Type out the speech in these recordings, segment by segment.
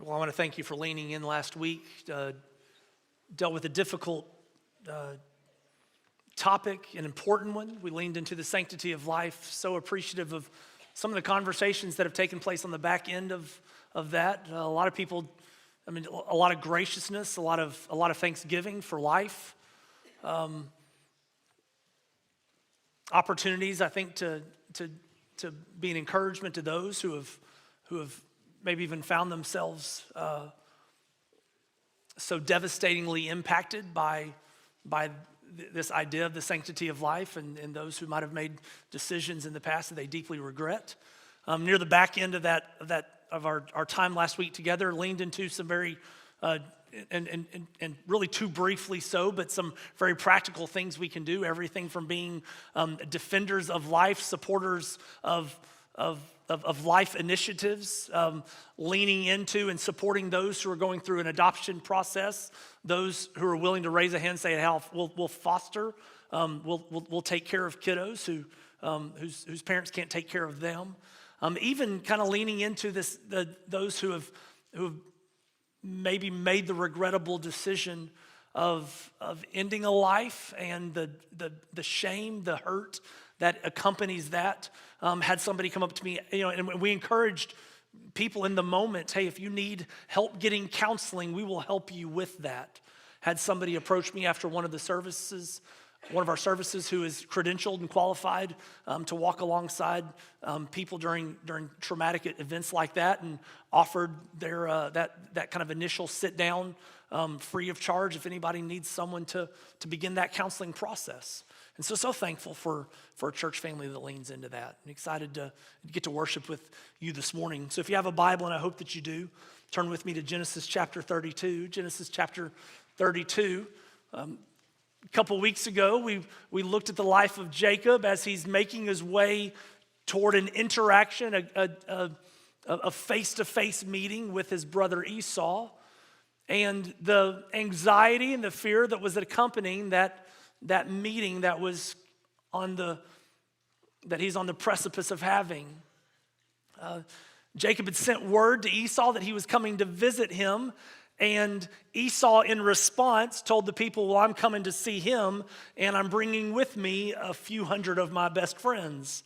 Well, I want to thank you for leaning in last week. Dealt with a difficult topic, an important one. We leaned into the sanctity of life. So appreciative of some of the conversations that have taken place on the back end of that. A lot of people, a lot of graciousness, a lot of thanksgiving for life. Opportunities, I think, to be an encouragement to those who have maybe even found themselves so devastatingly impacted by this idea of the sanctity of life, and those who might have made decisions in the past that they deeply regret. Near the back end of our time last week together, leaned into some very and really too briefly so, but some very practical things we can do. Everything from being defenders of life, supporters of life initiatives, leaning into and supporting those who are going through an adoption process, those who are willing to raise a hand and say, "Hey, we'll foster, we'll take care of kiddos whose parents can't take care of them." Even kind of leaning into those who have maybe made the regrettable decision of ending a life, and the shame, the hurt that accompanies that. Had somebody come up to me, and we encouraged people in the moment, "Hey, if you need help getting counseling, we will help you with that." Had somebody approach me after one of our services, who is credentialed and qualified to walk alongside people during traumatic events like that, and offered their that kind of initial sit down free of charge if anybody needs someone to begin that counseling process. And so thankful for a church family that leans into that. I'm excited to get to worship with you this morning. So if you have a Bible, and I hope that you do, turn with me to Genesis chapter 32. Genesis chapter 32. A couple weeks ago, we looked at the life of Jacob as he's making his way toward an interaction, a face-to-face meeting with his brother Esau, and the anxiety and the fear that was accompanying that meeting that he's on the precipice of having. Jacob had sent word to Esau that he was coming to visit him, and Esau, in response, told the people, "Well, I'm coming to see him, and I'm bringing with me a few hundred of my best friends."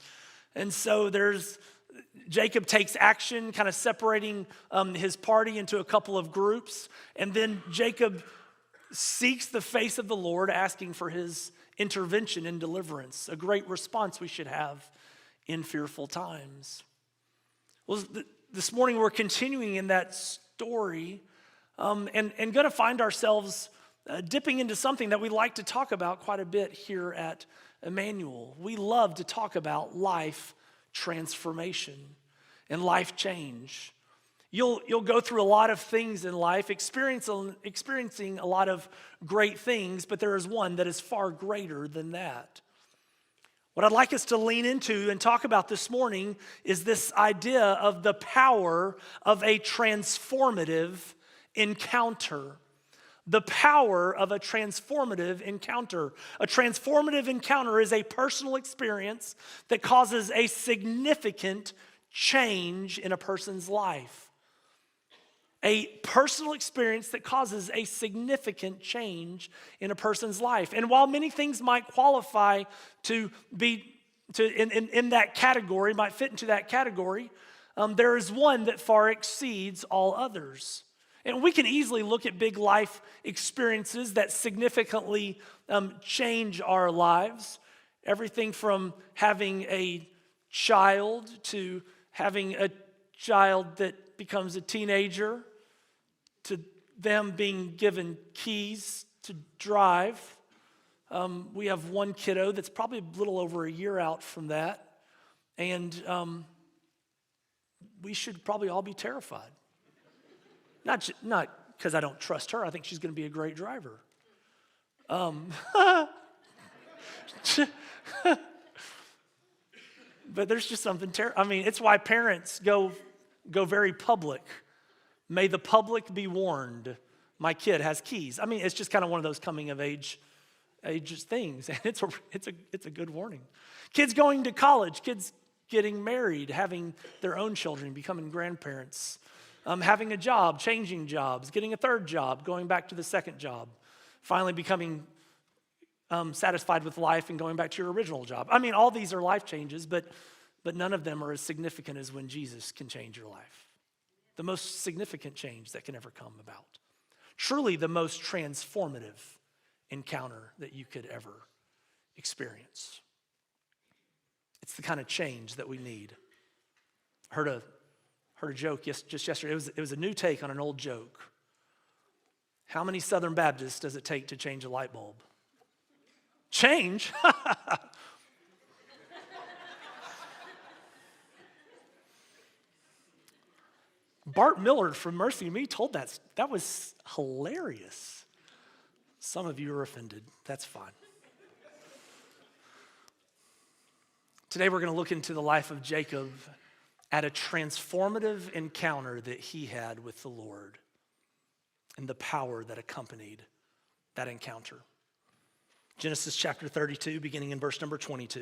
And so Jacob takes action, kind of separating his party into a couple of groups, and then Jacob seeks the face of the Lord, asking for his intervention and deliverance, a great response we should have in fearful times. Well, this morning we're continuing in that story, and going to find ourselves dipping into something that we like to talk about quite a bit here at Emmanuel. We love to talk about life transformation and life change. You'll go through a lot of things in life, experiencing a lot of great things, but there is one that is far greater than that. What I'd like us to lean into and talk about this morning is this idea of the power of a transformative encounter. The power of a transformative encounter. A transformative encounter is a personal experience that causes a significant change in a person's life. A personal experience that causes a significant change in a person's life. And while many things might qualify to be in that category, might fit into that category, there is one that far exceeds all others. And we can easily look at big life experiences that significantly change our lives. Everything from having a child to having a child that becomes a teenager, to them being given keys to drive. We have one kiddo that's probably a little over a year out from that. And we should probably all be terrified. Not because I don't trust her. I think she's going to be a great driver. But there's just something terrible. It's why parents go very public. May the public be warned. My kid has keys. It's just kind of one of those coming of age things, and it's a good warning. Kids going to college, kids getting married, having their own children, becoming grandparents. having a job, changing jobs, getting a third job, going back to the second job, finally becoming satisfied with life and going back to your original job. I mean, all these are life changes, but none of them are as significant as when Jesus can change your life. The most significant change that can ever come about. Truly the most transformative encounter that you could ever experience. It's the kind of change that we need. I heard a joke just yesterday. It was a new take on an old joke. How many Southern Baptists does it take to change a light bulb? Change? Bart Miller from Mercy Me told that. That was hilarious. Some of you are offended. That's fine. Today we're going to look into the life of Jacob at a transformative encounter that he had with the Lord and the power that accompanied that encounter. Genesis chapter 32, beginning in verse number 22.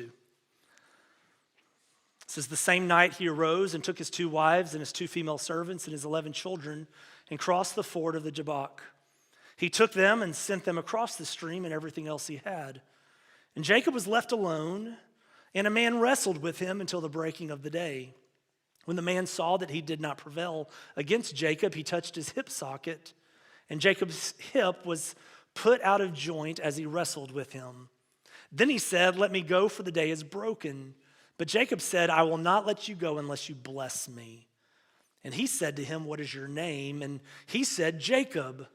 It says, the same night he arose and took his 2 wives and his 2 female servants and his 11 children and crossed the ford of the Jabbok. He took them and sent them across the stream and everything else he had. And Jacob was left alone, and a man wrestled with him until the breaking of the day. When the man saw that he did not prevail against Jacob, he touched his hip socket, and Jacob's hip was put out of joint as he wrestled with him. Then he said, let me go, for the day is broken. But Jacob said, I will not let you go unless you bless me. And he said to him, what is your name? And he said, Jacob.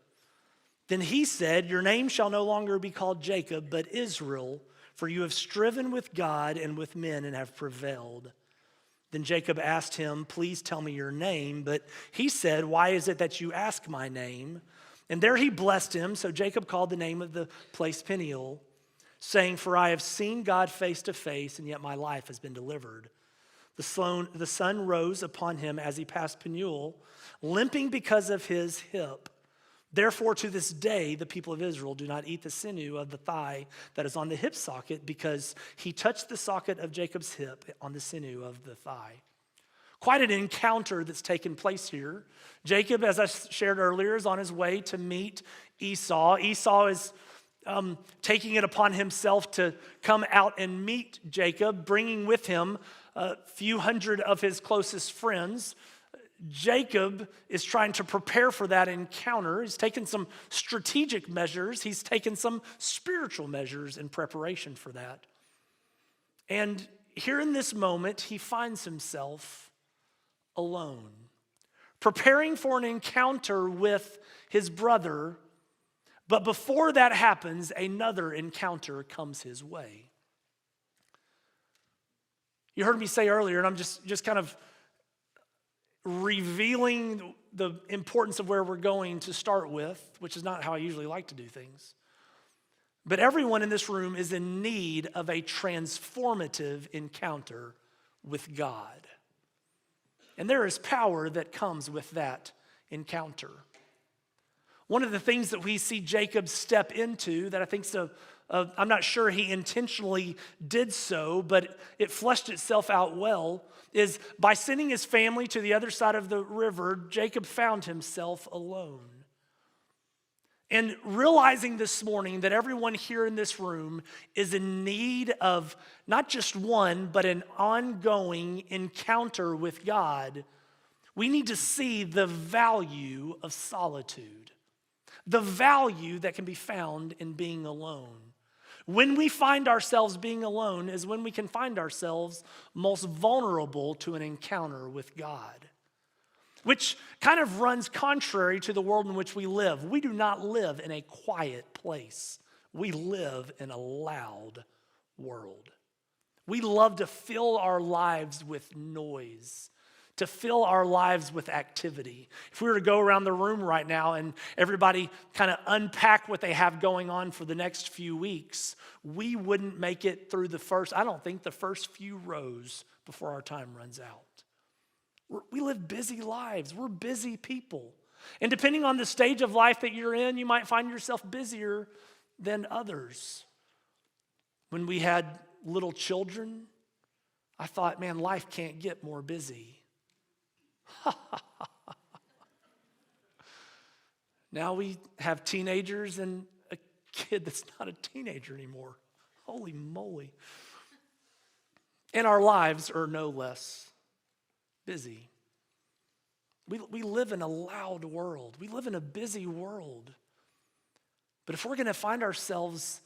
Then he said, your name shall no longer be called Jacob, but Israel, for you have striven with God and with men and have prevailed. Then Jacob asked him, please tell me your name. But he said, why is it that you ask my name? And there he blessed him. So Jacob called the name of the place Peniel, saying, for I have seen God face to face, and yet my life has been delivered. The sun rose upon him as he passed Peniel, limping because of his hip. Therefore, to this day, the people of Israel do not eat the sinew of the thigh that is on the hip socket, because he touched the socket of Jacob's hip on the sinew of the thigh. Quite an encounter that's taken place here. Jacob, as I shared earlier, is on his way to meet Esau. Esau is taking it upon himself to come out and meet Jacob, bringing with him a few hundred of his closest friends. Jacob is trying to prepare for that encounter. He's taken some strategic measures. He's taken some spiritual measures in preparation for that. And here in this moment, he finds himself alone, preparing for an encounter with his brother. But before that happens, another encounter comes his way. You heard me say earlier, and I'm just kind of revealing the importance of where we're going to start with, which is not how I usually like to do things. But everyone in this room is in need of a transformative encounter with God. And there is power that comes with that encounter. One of the things that we see Jacob step into that I think I'm not sure he intentionally did so, but it fleshed itself out well, is by sending his family to the other side of the river, Jacob found himself alone. And realizing this morning that everyone here in this room is in need of not just one, but an ongoing encounter with God, we need to see the value of solitude, the value that can be found in being alone. When we find ourselves being alone is when we can find ourselves most vulnerable to an encounter with God, which kind of runs contrary to the world in which we live. We do not live in a quiet place. We live in a loud world. We love to fill our lives with noise, to fill our lives with activity. If we were to go around the room right now and everybody kind of unpack what they have going on for the next few weeks, we wouldn't make it through the first few rows before our time runs out. We live busy lives. We're busy people. And depending on the stage of life that you're in, you might find yourself busier than others. When we had little children, I thought, man, life can't get more busy. Now we have teenagers and a kid that's not a teenager anymore. Holy moly. And our lives are no less busy. We live in a loud world. We live in a busy world. But if we're going to find ourselves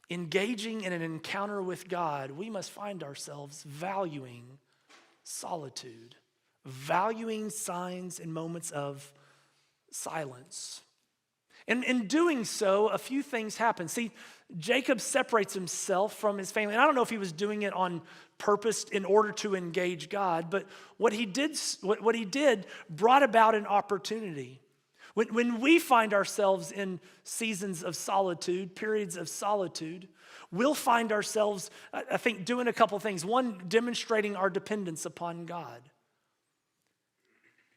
engaging in an encounter with God, we must find ourselves valuing solitude, valuing signs and moments of silence. And in doing so, a few things happen. See, Jacob separates himself from his family. And I don't know if he was doing it on purpose in order to engage God, but what he did brought about an opportunity. When we find ourselves in seasons of solitude, periods of solitude, we'll find ourselves, I think, doing a couple things. One, demonstrating our dependence upon God.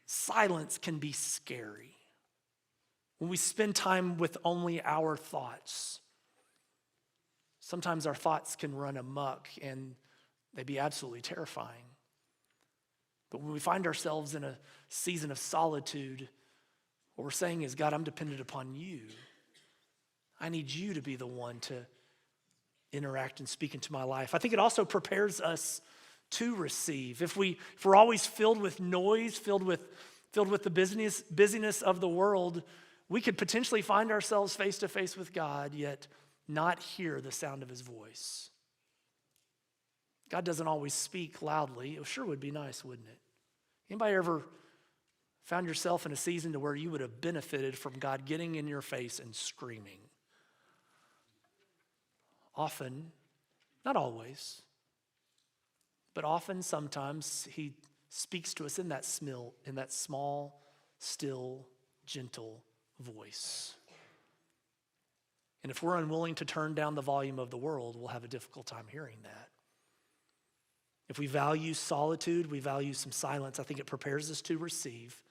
Silence can be scary. When we spend time with only our thoughts, sometimes our thoughts can run amok and they'd be absolutely terrifying. But when we find ourselves in a season of solitude, what we're saying is, God, I'm dependent upon you. I need you to be the one to interact and speak into my life. I think it also prepares us to receive. If we're always filled with noise, filled with the busyness of the world, we could potentially find ourselves face to face with God, yet not hear the sound of his voice. God doesn't always speak loudly. It sure would be nice, wouldn't it? Anybody ever found yourself in a season to where you would have benefited from God getting in your face and screaming? Often, not always, but often, sometimes, he speaks to us in that small, still, gentle voice. And if we're unwilling to turn down the volume of the world, we'll have a difficult time hearing that. If we value solitude, we value some silence, I think it prepares us to receive.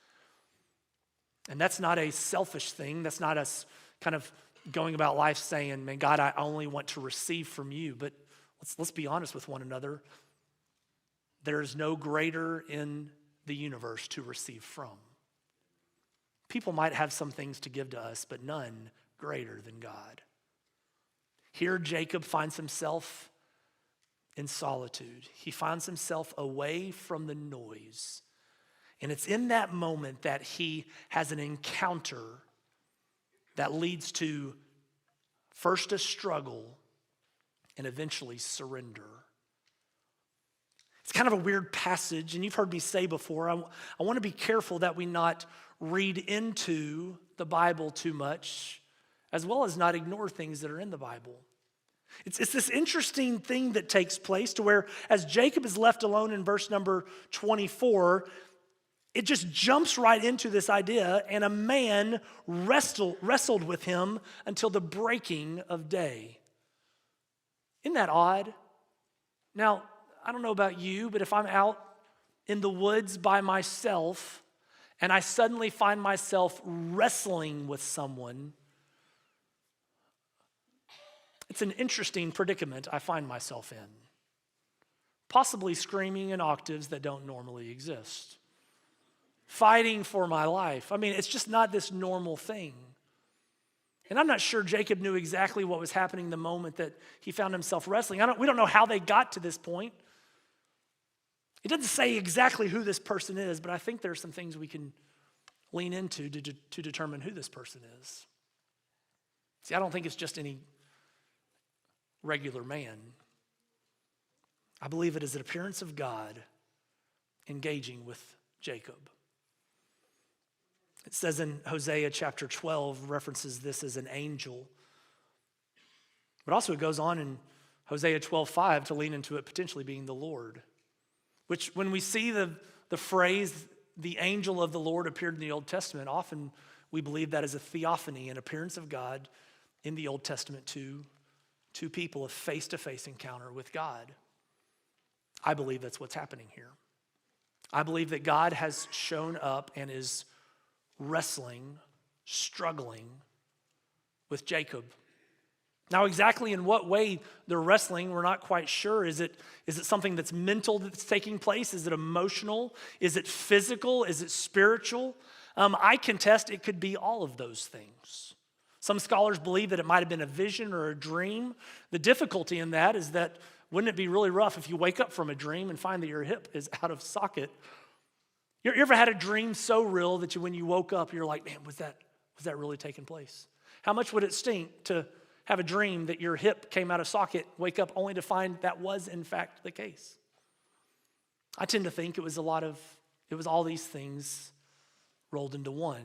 And that's not a selfish thing. That's not us kind of going about life saying, man, God, I only want to receive from you. But let's be honest with one another. There is no greater in the universe to receive from. People might have some things to give to us, but none greater than God. Here, Jacob finds himself in solitude. He finds himself away from the noise. And it's in that moment that he has an encounter that leads to first a struggle and eventually surrender. It's kind of a weird passage, and you've heard me say before, I want to be careful that we not read into the Bible too much, as well as not ignore things that are in the Bible. It's this interesting thing that takes place to where as Jacob is left alone in verse number 24, it just jumps right into this idea, and a man wrestled with him until the breaking of day. Isn't that odd? Now, I don't know about you, but if I'm out in the woods by myself and I suddenly find myself wrestling with someone, it's an interesting predicament I find myself in. Possibly screaming in octaves that don't normally exist. Fighting for my life. I mean, it's just not this normal thing. And I'm not sure Jacob knew exactly what was happening the moment that he found himself wrestling. We don't know how they got to this point. It doesn't say exactly who this person is, but I think there are some things we can lean into to determine who this person is. See, I don't think it's just any regular man. I believe it is an appearance of God engaging with Jacob. It says in Hosea chapter 12, references this as an angel. But also it goes on in Hosea 12:5 to lean into it potentially being the Lord. Which when we see the phrase, the angel of the Lord appeared in the Old Testament, often we believe that is a theophany, an appearance of God in the Old Testament to people, a face-to-face encounter with God. I believe that's what's happening here. I believe that God has shown up and is wrestling, struggling with Jacob. Now, exactly in what way they're wrestling, we're not quite sure. Is it something that's mental that's taking place? Is it emotional? Is it physical? Is it spiritual? I contest it could be all of those things. Some scholars believe that it might have been a vision or a dream. The difficulty in that is that wouldn't it be really rough if you wake up from a dream and find that your hip is out of socket? You ever had a dream so real that when you woke up, you're like, man, was that really taking place? How much would it stink to have a dream that your hip came out of socket, wake up only to find that was in fact the case? I tend to think it was all these things rolled into one.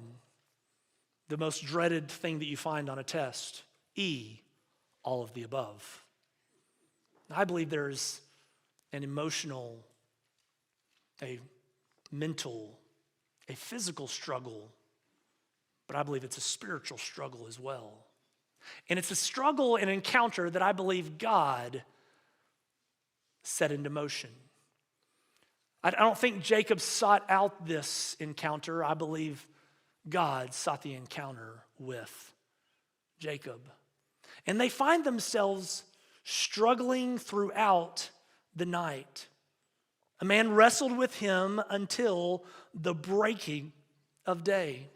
The most dreaded thing that you find on a test, E, all of the above. I believe there's an emotional, a mental, a physical struggle, but I believe it's a spiritual struggle as well. And it's a struggle, an encounter that I believe God set into motion. I don't think Jacob sought out this encounter. I believe God sought the encounter with Jacob. And they find themselves struggling throughout the night. A man wrestled with him until the breaking of day.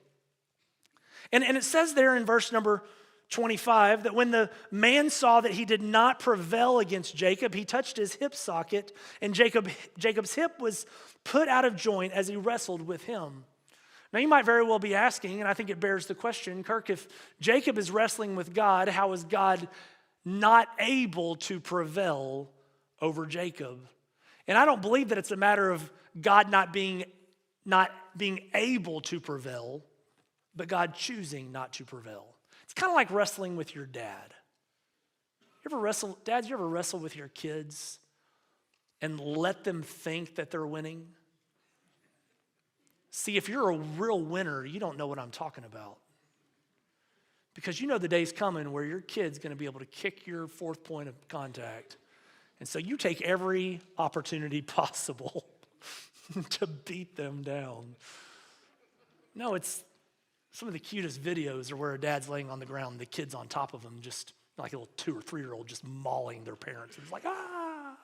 And it says there in verse number 25 that when the man saw that he did not prevail against Jacob, he touched his hip socket, and Jacob's hip was put out of joint as he wrestled with him. Now you might very well be asking, and I think it bears the question, Kirk, if Jacob is wrestling with God, how is God not able to prevail over Jacob? And I don't believe that it's a matter of God not being able to prevail, but God choosing not to prevail. It's kind of like wrestling with your dad. Dads, you ever wrestle with your kids and let them think that they're winning? See, if you're a real winner, you don't know what I'm talking about. Because you know the day's coming where your kid's going to be able to kick your fourth point of contact. And so you take every opportunity possible to beat them down. No, it's some of the cutest videos are where a dad's laying on the ground, the kid's on top of him, just like a little 2 or 3-year-old just mauling their parents. It's like, ah!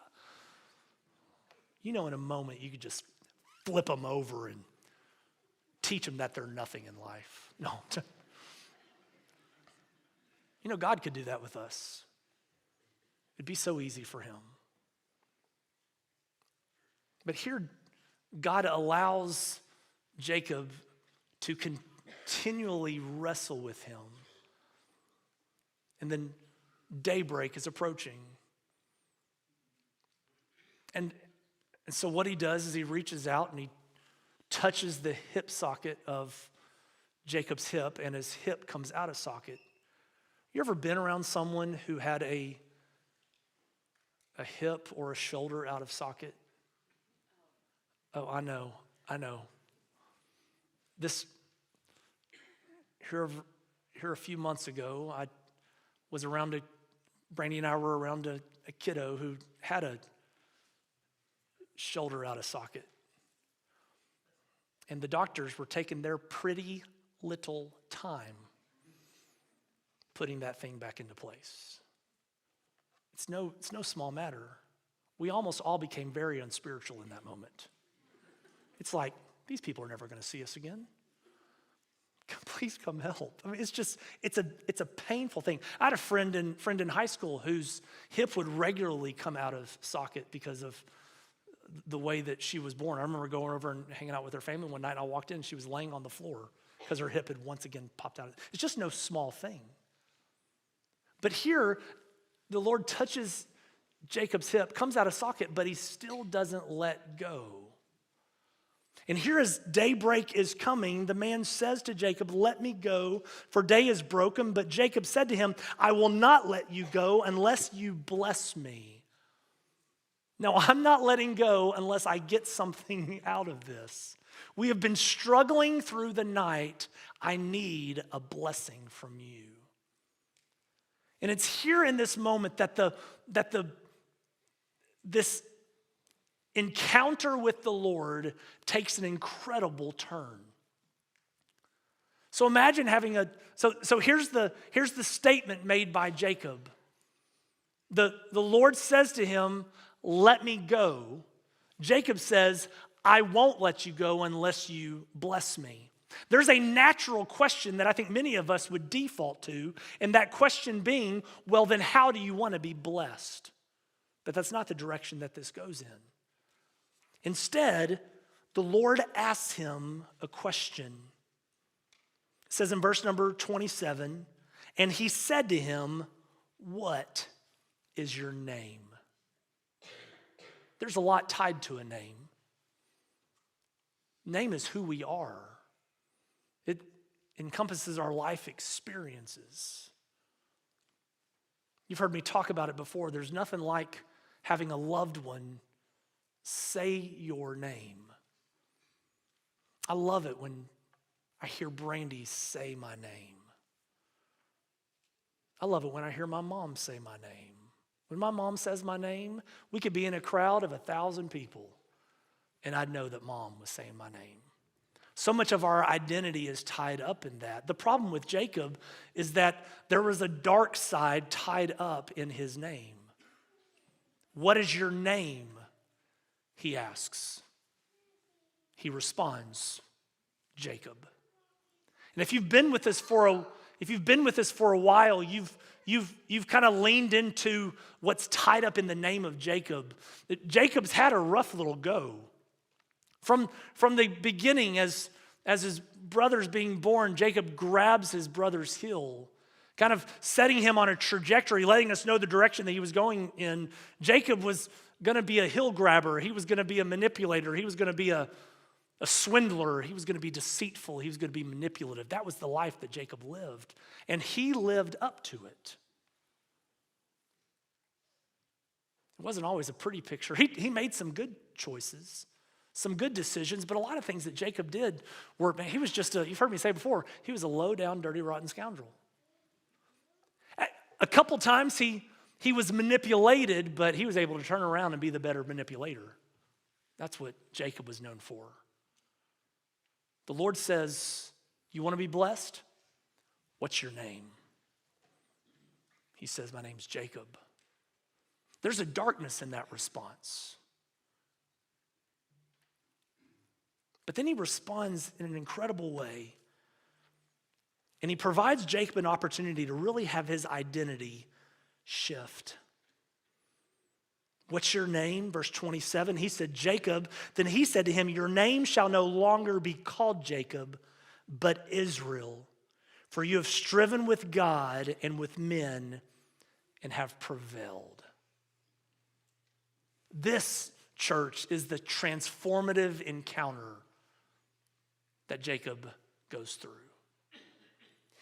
You know, in a moment, you could just flip them over and teach them that they're nothing in life. No. You know, God could do that with us. It'd be so easy for him. But here, God allows Jacob to continually wrestle with him. And then daybreak is approaching. And so what he does is he reaches out and he touches the hip socket of Jacob's hip, and his hip comes out of socket. You ever been around someone who had a hip or a shoulder out of socket? Oh, I know. Here a few months ago, Brandy and I were around a kiddo who had a shoulder out of socket. And the doctors were taking their pretty little time putting that thing back into place. It's no small matter. We almost all became very unspiritual in that moment. It's like, these people are never going to see us again. Please come help. I mean, it's a painful thing. I had a friend in high school whose hip would regularly come out of socket because of the way that she was born. I remember going over and hanging out with her family one night, and I walked in, and she was laying on the floor because her hip had once again popped out. It's just no small thing. But here, the Lord touches Jacob's hip, comes out of socket, but he still doesn't let go. And here as daybreak is coming, the man says to Jacob, "Let me go, for day is broken." But Jacob said to him, "I will not let you go unless you bless me." No, I'm not letting go unless I get something out of this. We have been struggling through the night. I need a blessing from you. And it's here in this moment that this encounter with the Lord takes an incredible turn. So imagine having so here's the statement made by Jacob. The Lord says to him, "Let me go." Jacob says, "I won't let you go unless you bless me." There's a natural question that I think many of us would default to, and that question being, well, then how do you want to be blessed? But that's not the direction that this goes in. Instead, the Lord asks him a question. It says in verse number 27, and he said to him, what is your name? There's a lot tied to a name. Name is who we are. It encompasses our life experiences. You've heard me talk about it before. There's nothing like having a loved one say your name. I love it when I hear Brandy say my name. I love it when I hear my mom say my name. When my mom says my name, we could be in a crowd of 1,000 people, and I'd know that mom was saying my name. So much of our identity is tied up in that. The problem with Jacob is that there was a dark side tied up in his name. What is your name? He asks. He responds, Jacob. And if you've been with us for a while, you've kind of leaned into what's tied up in the name of Jacob. Jacob's had a rough little go. From the beginning, as his brother's being born, Jacob grabs his brother's heel, kind of setting him on a trajectory, letting us know the direction that he was going in. Jacob was going to be a heel grabber. He was going to be a manipulator. He was going to be a swindler. He was going to be deceitful. He was going to be manipulative. That was the life that Jacob lived, and he lived up to it. It wasn't always a pretty picture. He made some good choices, some good decisions, but a lot of things that Jacob did were, man, he was just you've heard me say before, he was a low-down, dirty, rotten scoundrel. A couple times he was manipulated, but he was able to turn around and be the better manipulator. That's what Jacob was known for. The Lord says, you want to be blessed? What's your name? He says, my name's Jacob. There's a darkness in that response. But then he responds in an incredible way. And he provides Jacob an opportunity to really have his identity shift. What's your name? Verse 27, he said, Jacob. Then he said to him, your name shall no longer be called Jacob, but Israel. For you have striven with God and with men and have prevailed. This, church, is the transformative encounter that Jacob goes through.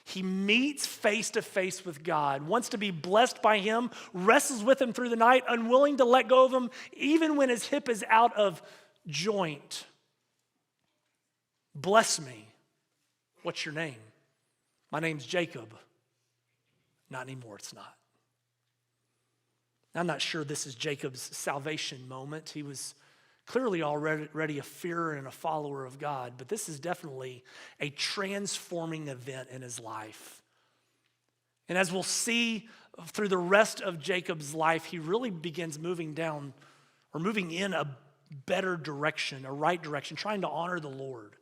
He meets face to face with God, wants to be blessed by him, wrestles with him through the night, unwilling to let go of him, even when his hip is out of joint. Bless me. What's your name? My name's Jacob. Not anymore, it's not. I'm not sure this is Jacob's salvation moment. He was clearly already a fearer and a follower of God, but this is definitely a transforming event in his life. And as we'll see through the rest of Jacob's life, he really begins moving in a better direction, a right direction, trying to honor the Lord,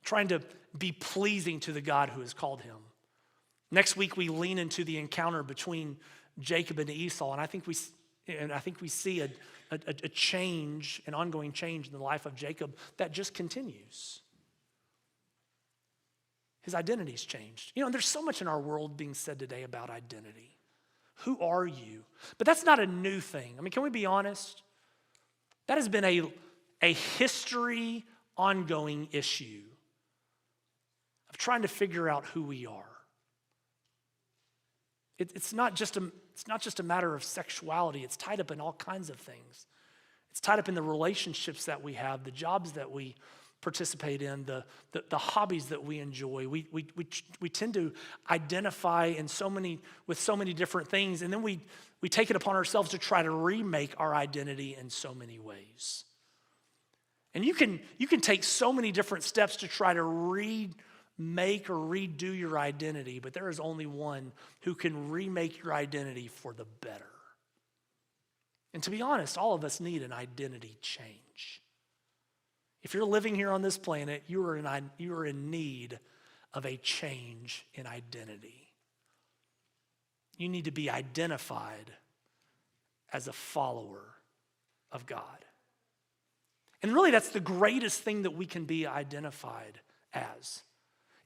trying to be pleasing to the God who has called him. Next week, we lean into the encounter between Jacob and Esau, and I think we see a change, an ongoing change in the life of Jacob that just continues. His identity's changed. You know, there's so much in our world being said today about identity. Who are you? But that's not a new thing. I mean, can we be honest? That has been a history ongoing issue of trying to figure out who we are. It's not just a matter of sexuality. It's tied up in all kinds of things. It's tied up in the relationships that we have, the jobs that we participate in, the hobbies that we enjoy. We tend to identify with so many different things, and then we take it upon ourselves to try to remake our identity in so many ways. And you can take so many different steps to try to remake or redo your identity, but there is only one who can remake your identity for the better. And to be honest, all of us need an identity change. If you're living here on this planet, you are in need of a change in identity. You need to be identified as a follower of God. And really, that's the greatest thing that we can be identified as,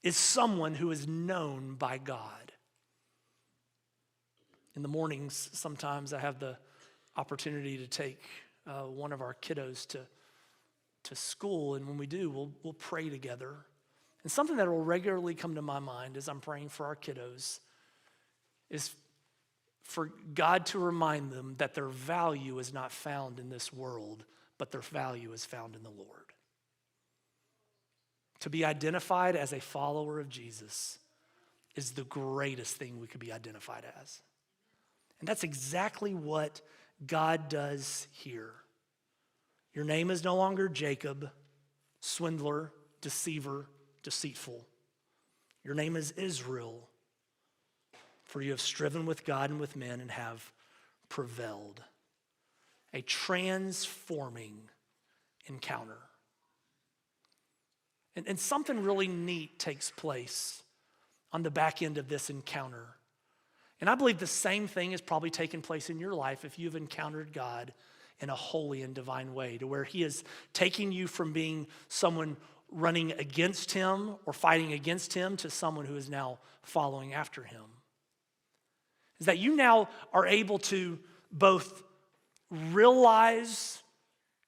is someone who is known by God. In the mornings, sometimes I have the opportunity to take one of our kiddos to school, and when we do, we'll pray together. And something that will regularly come to my mind as I'm praying for our kiddos is for God to remind them that their value is not found in this world, but their value is found in the Lord. To be identified as a follower of Jesus is the greatest thing we could be identified as. And that's exactly what God does here. Your name is no longer Jacob, swindler, deceiver, deceitful. Your name is Israel, for you have striven with God and with men and have prevailed. A transforming encounter. And something really neat takes place on the back end of this encounter. And I believe the same thing has probably taken place in your life if you've encountered God in a holy and divine way, to where he is taking you from being someone running against him or fighting against him to someone who is now following after him. Is that you now are able to both realize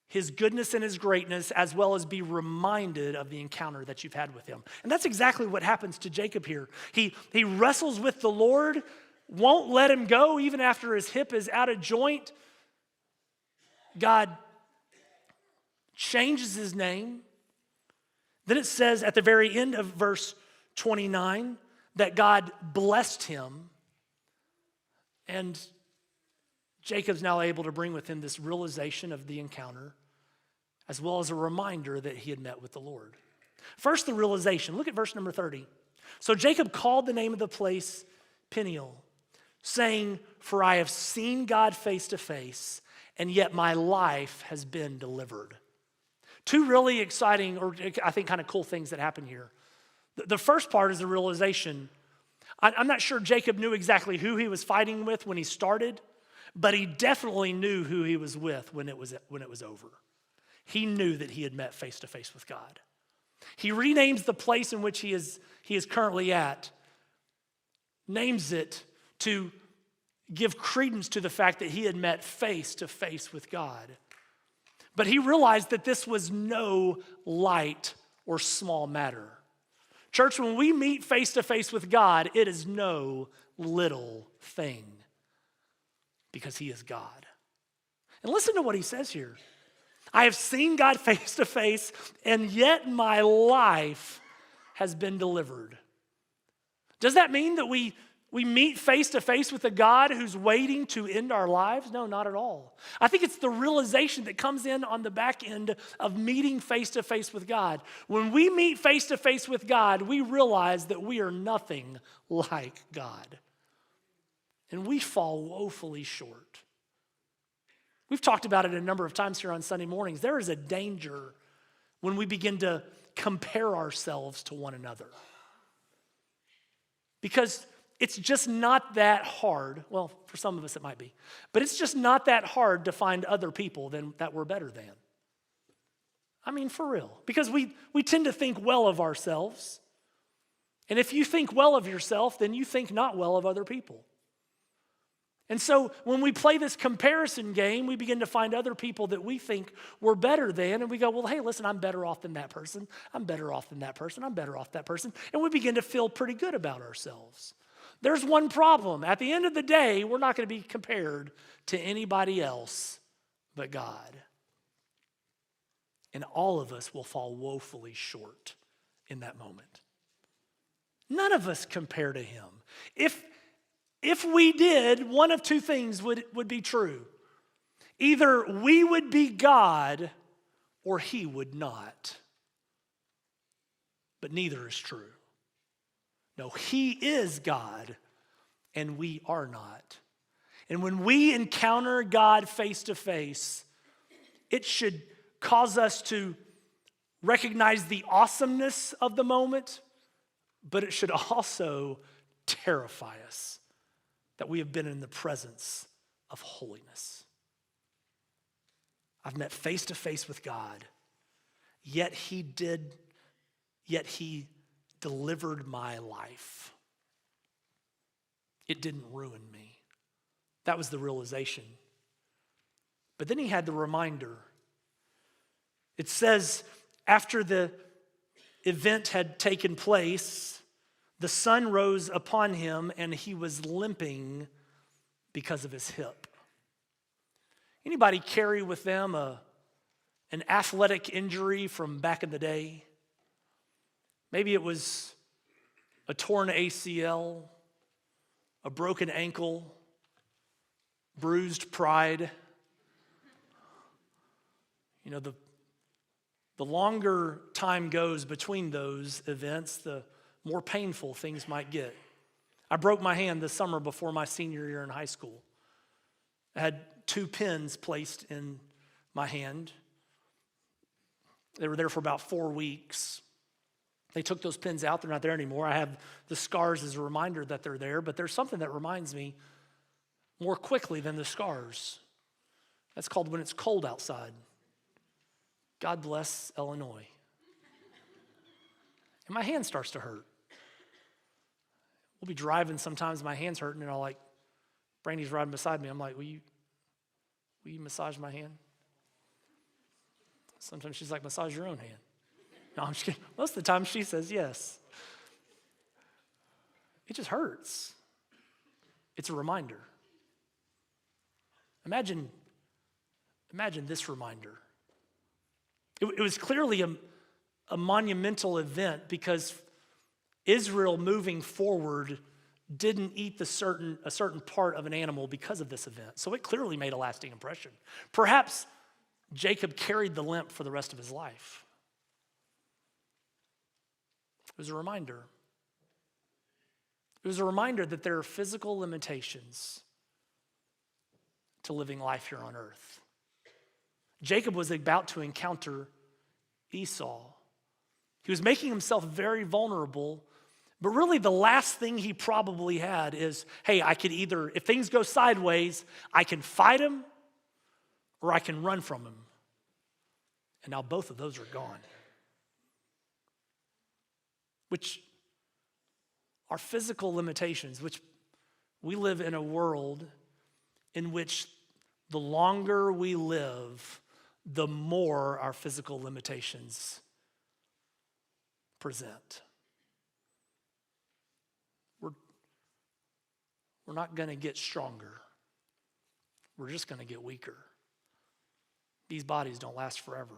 his goodness and his greatness, as well as be reminded of the encounter that you've had with him. And that's exactly what happens to Jacob here. He wrestles with the Lord, won't let him go even after his hip is out of joint. God changes his name. Then it says at the very end of verse 29 that God blessed him. And Jacob's now able to bring with him this realization of the encounter, as well as a reminder that he had met with the Lord. First, the realization. Look at verse number 30. So Jacob called the name of the place Peniel, saying, "For I have seen God face to face, and yet my life has been delivered." Two really exciting, or I think kind of cool things that happen here. The first part is the realization. I'm not sure Jacob knew exactly who he was fighting with when he started, but he definitely knew who he was with when it was over. He knew that he had met face to face with God. He renames the place in which he is currently at, names it to give credence to the fact that he had met face to face with God. But he realized that this was no light or small matter. Church, when we meet face to face with God, it is no little thing, because he is God. And listen to what he says here. I have seen God face to face, and yet my life has been delivered. Does that mean that we meet face to face with a God who's waiting to end our lives? No, not at all. I think it's the realization that comes in on the back end of meeting face to face with God. When we meet face to face with God, we realize that we are nothing like God. And we fall woefully short. We've talked about it a number of times here on Sunday mornings. There is a danger when we begin to compare ourselves to one another. Because it's just not that hard. Well, for some of us it might be. But it's just not that hard to find other people that we're better than. I mean, for real. Because we tend to think well of ourselves. And if you think well of yourself, then you think not well of other people. And so when we play this comparison game, we begin to find other people that we think we're better than, and we go, well, hey, listen, I'm better off than that person. I'm better off than that person. I'm better off that person. And we begin to feel pretty good about ourselves. There's one problem. At the end of the day, we're not going to be compared to anybody else but God. And all of us will fall woefully short in that moment. None of us compare to him. If we did, one of two things would be true. Either we would be God or he would not. But neither is true. No, he is God and we are not. And when we encounter God face to face, it should cause us to recognize the awesomeness of the moment, but it should also terrify us that we have been in the presence of holiness. I've met face to face with God, yet he delivered my life. It didn't ruin me. That was the realization. But then he had the reminder. It says, after the event had taken place, the sun rose upon him and he was limping because of his hip. Anybody carry with them an athletic injury from back in the day? Maybe it was a torn ACL, a broken ankle, bruised pride. You know, the longer time goes between those events, the more painful things might get. I broke my hand this summer before my senior year in high school. I had 2 pins placed in my hand. They were there for about 4 weeks. They took those pins out. They're not there anymore. I have the scars as a reminder that they're there, but there's something that reminds me more quickly than the scars. That's called when it's cold outside. God bless Illinois. And my hand starts to hurt. We'll be driving sometimes, my hand's hurting, and I'll like, Brandy's riding beside me. I'm like, will you massage my hand? Sometimes she's like, massage your own hand. No, I'm just kidding. Most of the time she says yes. It just hurts. It's a reminder. Imagine this reminder. It was clearly a monumental event because Israel moving forward didn't eat a certain part of an animal because of this event. So it clearly made a lasting impression. Perhaps Jacob carried the limp for the rest of his life. It was a reminder. It was a reminder that there are physical limitations to living life here on earth. Jacob was about to encounter Esau. He was making himself very vulnerable, but really the last thing he probably had is, hey, I could either, if things go sideways, I can fight him or I can run from him. And now both of those are gone. Which are physical limitations, which we live in a world in which the longer we live, the more our physical limitations present. We're not going to get stronger. We're just going to get weaker. These bodies don't last forever.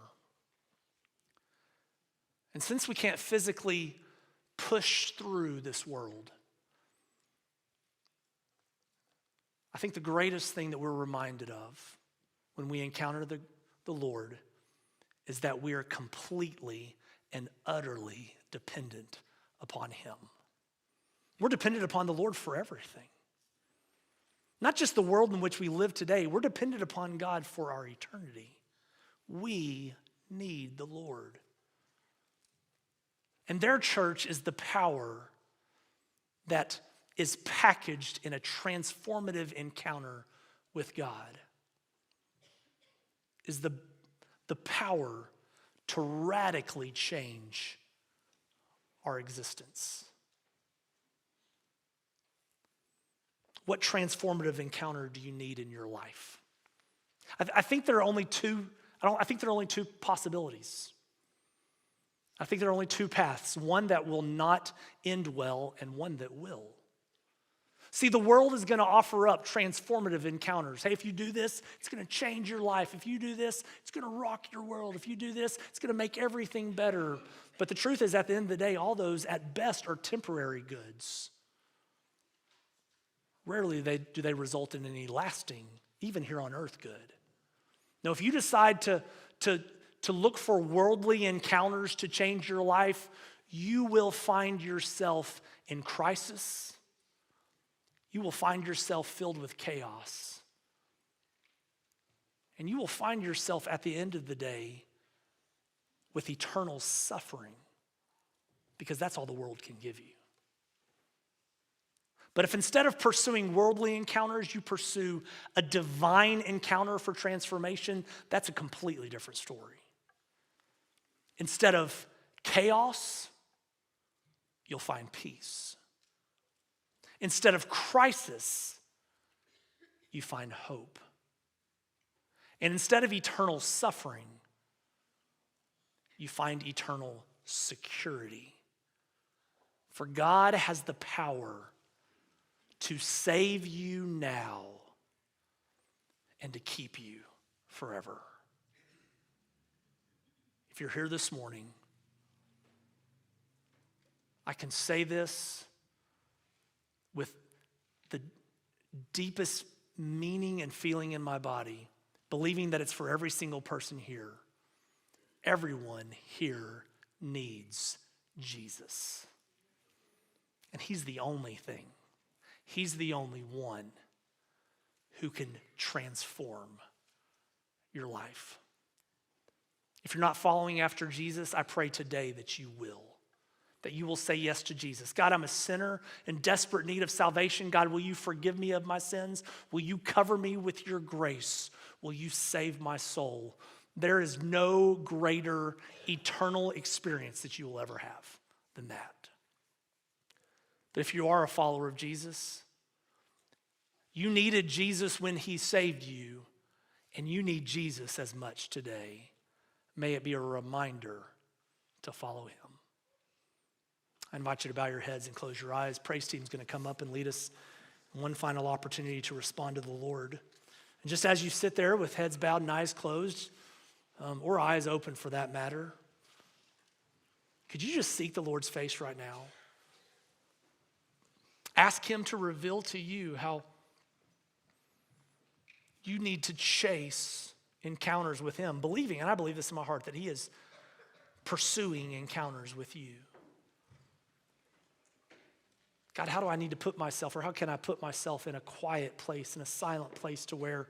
And since we can't physically push through this world, I think the greatest thing that we're reminded of when we encounter the Lord is that we are completely and utterly dependent upon him. We're dependent upon the Lord for everything. Not just the world in which we live today, we're dependent upon God for our eternity. We need the Lord. And their church is the power that is packaged in a transformative encounter with God. Is the power to radically change our existence. What transformative encounter do you need in your life? I think there are only two. I think there are only two possibilities. I think there are only two paths, one that will not end well and one that will. See, the world is going to offer up transformative encounters. Hey, if you do this, it's going to change your life. If you do this, it's going to rock your world. If you do this, it's going to make everything better. But the truth is, at the end of the day, all those at best are temporary goods. Rarely do they result in any lasting, even here on earth, good. Now, if you decide to look for worldly encounters to change your life, you will find yourself in crisis. You will find yourself filled with chaos. And you will find yourself at the end of the day with eternal suffering, because that's all the world can give you. But if instead of pursuing worldly encounters, you pursue a divine encounter for transformation, that's a completely different story. Instead of chaos, you'll find peace. Instead of crisis, you find hope. And instead of eternal suffering, you find eternal security. For God has the power to save you now and to keep you forever. If you're here this morning, I can say this with the deepest meaning and feeling in my body, believing that it's for every single person here. Everyone here needs Jesus. And he's the only thing. He's the only one who can transform your life. If you're not following after Jesus, I pray today that you will. That you will say yes to Jesus. God, I'm a sinner in desperate need of salvation. God, will you forgive me of my sins? Will you cover me with your grace? Will you save my soul? There is no greater eternal experience that you will ever have than that. But if you are a follower of Jesus, you needed Jesus when he saved you, and you need Jesus as much today. May it be a reminder to follow him. I invite you to bow your heads and close your eyes. Praise team's going to come up and lead us in one final opportunity to respond to the Lord. And just as you sit there with heads bowed and eyes closed, or eyes open for that matter, could you just seek the Lord's face right now? Ask him to reveal to you how you need to chase encounters with him, believing, and I believe this in my heart, that he is pursuing encounters with you. God, how do I need to put myself, or how can I put myself in a quiet place, in a silent place to where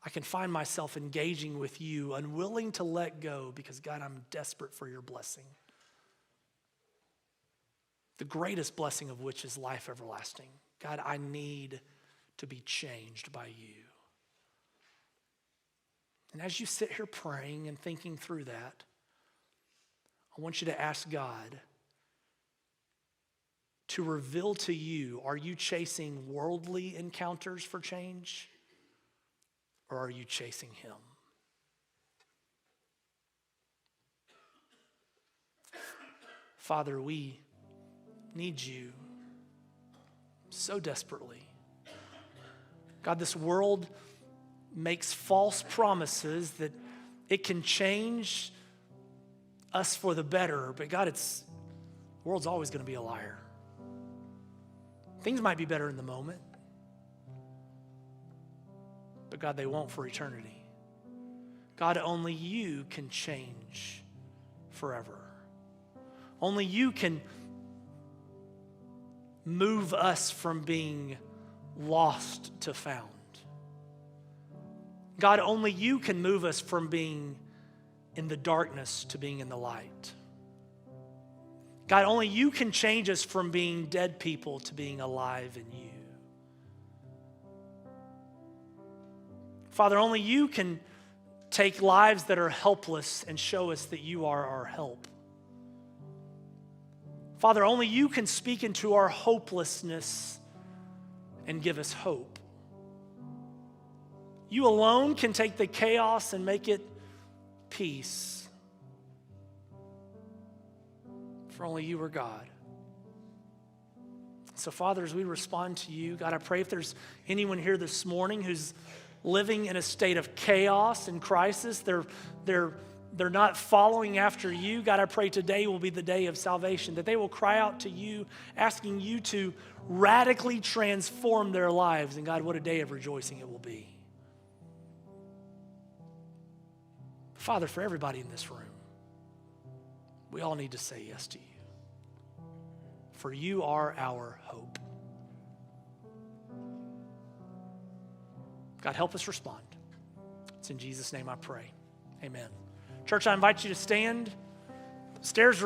I can find myself engaging with you, unwilling to let go because, God, I'm desperate for your blessing. The greatest blessing of which is life everlasting. God, I need to be changed by you. And as you sit here praying and thinking through that, I want you to ask God to reveal to you, are you chasing worldly encounters for change, or are you chasing him? Father, we need you so desperately. God, this world makes false promises that it can change us for the better, but God, the world's always going to be a liar. Things might be better in the moment, but God, they won't for eternity. God, only you can change forever. Only you can move us from being lost to found. God, only you can move us from being in the darkness to being in the light. God, only you can change us from being dead people to being alive in you. Father, only you can take lives that are helpless and show us that you are our help. Father, only you can speak into our hopelessness and give us hope. You alone can take the chaos and make it peace. For only you are God. So, Father, as we respond to you, God, I pray if there's anyone here this morning who's living in a state of chaos and crisis, they're not following after you, God, I pray today will be the day of salvation, that they will cry out to you, asking you to radically transform their lives. And God, what a day of rejoicing it will be. Father, for everybody in this room, we all need to say yes to you. For you are our hope. God, help us respond. It's in Jesus' name I pray. Amen. Church, I invite you to stand. Stairs are